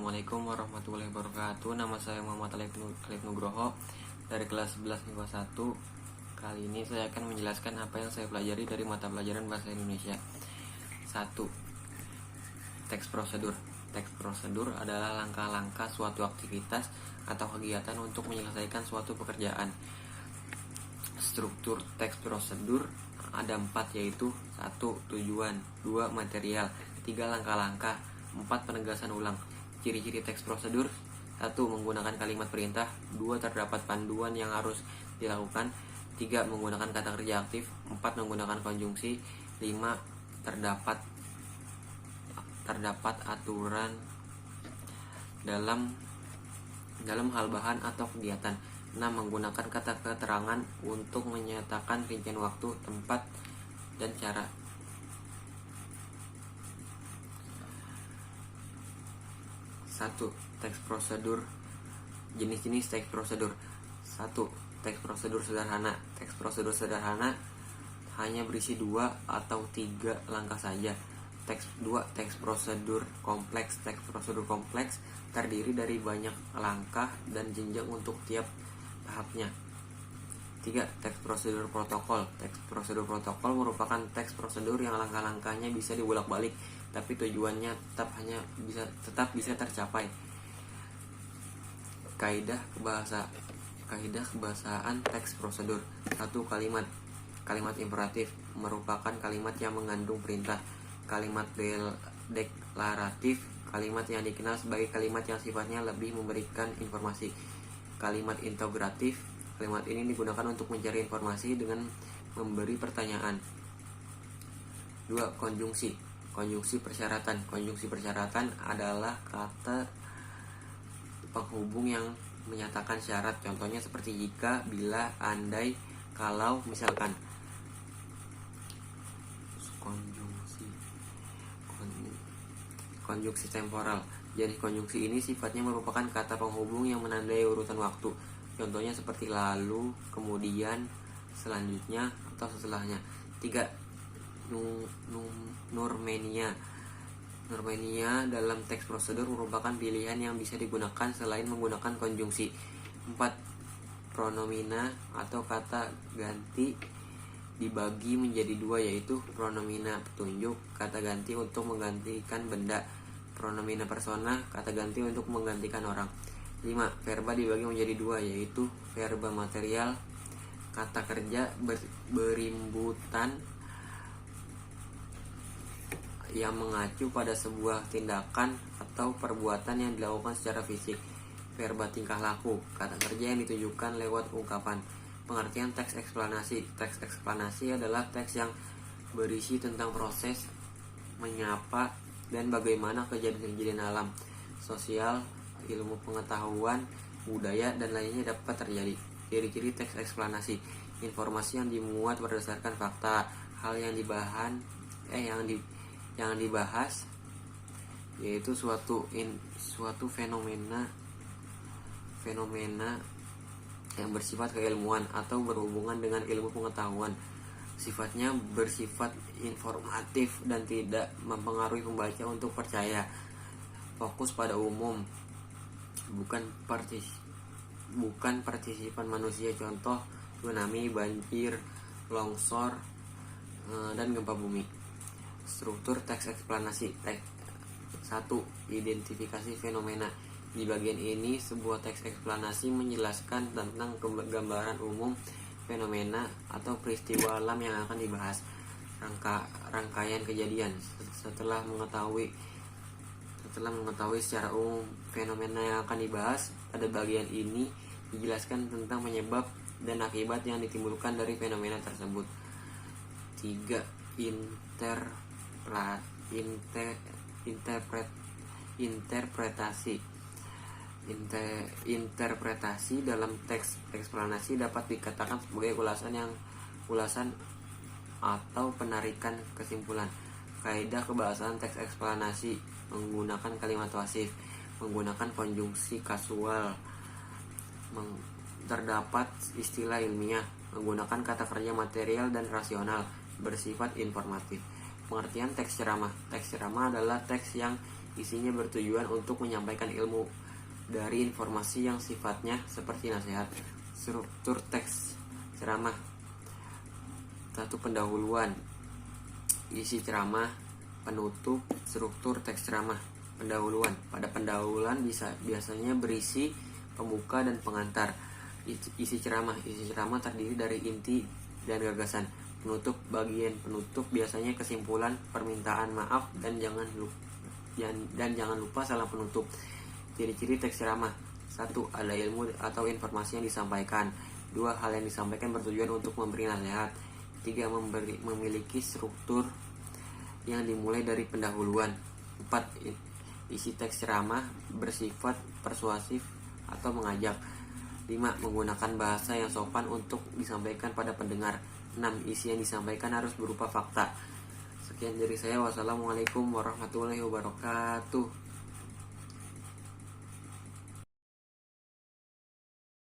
Assalamualaikum warahmatullahi wabarakatuh. Nama saya Muhammad Alif Nugroho dari kelas 11 MIPA 1. Kali ini saya akan menjelaskan apa yang saya pelajari dari mata pelajaran Bahasa Indonesia. 1. Teks prosedur. Teks prosedur adalah langkah-langkah suatu aktivitas atau kegiatan untuk menyelesaikan suatu pekerjaan. Struktur teks prosedur ada 4, yaitu 1. Tujuan, 2. Material, 3. Langkah-langkah, 4. Penegasan ulang. Ciri-ciri teks prosedur: 1. Menggunakan kalimat perintah, 2. Terdapat panduan yang harus dilakukan, 3. Menggunakan kata kerja aktif, 4. Menggunakan konjungsi, 5. Terdapat aturan dalam hal bahan atau kegiatan, 6. Menggunakan kata keterangan untuk menyatakan rincian waktu, tempat, dan cara. 1. Teks prosedur. Jenis-jenis teks prosedur. 1. Teks prosedur sederhana. Teks prosedur sederhana hanya berisi 2 atau 3 langkah saja. 2. Teks prosedur kompleks. Teks prosedur kompleks terdiri dari banyak langkah dan jenjang untuk tiap tahapnya. 3. Teks prosedur protokol. Teks prosedur protokol merupakan teks prosedur yang langkah-langkahnya bisa dibolak-balik, tapi tujuannya tetap bisa tercapai. Kaidah kebahasaan teks prosedur. 1. Kalimat imperatif merupakan kalimat yang mengandung perintah. Kalimat deklaratif, kalimat yang dikenal sebagai kalimat yang sifatnya lebih memberikan informasi. Kalimat integratif, kalimat ini digunakan untuk mencari informasi dengan memberi pertanyaan. 2. Konjungsi. Konjungsi persyaratan. Konjungsi persyaratan adalah kata penghubung yang menyatakan syarat. Contohnya seperti jika, bila, andai, kalau, misalkan. Konjungsi temporal. Jadi konjungsi ini sifatnya merupakan kata penghubung yang menandai urutan waktu. Contohnya seperti lalu, kemudian, selanjutnya, atau setelahnya. 3. Nurmenia. Nurmenia dalam teks prosedur merupakan pilihan yang bisa digunakan selain menggunakan konjungsi. 4. Pronomina atau kata ganti dibagi menjadi 2, yaitu pronomina petunjuk, kata ganti untuk menggantikan benda, pronomina persona, kata ganti untuk menggantikan orang. 5. Verba dibagi menjadi 2, yaitu verba material, kata kerja berimbutan yang mengacu pada sebuah tindakan atau perbuatan yang dilakukan secara fisik. Verba tingkah laku, kata kerja yang ditujukan lewat ungkapan. Pengertian teks eksplanasi. Teks eksplanasi adalah teks yang berisi tentang proses, menyapa, dan bagaimana kejadian-kejadian alam, sosial, ilmu pengetahuan, budaya, dan lainnya dapat terjadi. Ciri-ciri teks eksplanasi: informasi yang dimuat berdasarkan fakta, hal yang dibahas yaitu suatu fenomena yang bersifat keilmuan atau berhubungan dengan ilmu pengetahuan. Sifatnya bersifat informatif dan tidak mempengaruhi pembaca untuk percaya. Fokus pada umum, bukan partisipan manusia. Contoh: tsunami, banjir, longsor, dan gempa bumi. Struktur teks eksplanasi. 1. Identifikasi fenomena. Di bagian ini, sebuah teks eksplanasi menjelaskan tentang gambaran umum fenomena atau peristiwa alam yang akan dibahas. Rangkaian kejadian. Setelah mengetahui secara umum fenomena yang akan dibahas, pada bagian ini dijelaskan tentang penyebab dan akibat yang ditimbulkan dari fenomena tersebut. 3. Interpretasi dalam teks eksplanasi dapat dikatakan sebagai ulasan atau penarikan kesimpulan. Kaidah kebahasaan teks eksplanasi: menggunakan kalimat pasif, menggunakan konjungsi kasual, terdapat istilah ilmiah, menggunakan kata kerja material dan rasional, bersifat informatif. Pengertian teks ceramah. Teks ceramah adalah teks yang Isinya bertujuan untuk menyampaikan ilmu dari informasi yang sifatnya seperti nasihat. Struktur teks ceramah. 1. Pendahuluan. Isi ceramah, penutup, struktur teks ceramah. Pendahuluan. Pada pendahuluan biasanya berisi pembuka dan pengantar. Isi ceramah. Isi ceramah terdiri dari inti dan gagasan. Penutup. Bagian penutup biasanya kesimpulan, permintaan maaf, dan jangan lupa salam penutup. Ciri-ciri teks ceramah. 1. Ada ilmu atau informasi yang disampaikan. 2. Hal yang disampaikan bertujuan untuk memberi nasihat. 3. Memiliki struktur yang dimulai dari pendahuluan. 4. Isi teks ceramah bersifat persuasif atau mengajak. 5. Menggunakan bahasa yang sopan untuk disampaikan pada pendengar. 6. Isi yang disampaikan harus berupa fakta. Sekian dari saya. Wassalamualaikum warahmatullahi wabarakatuh.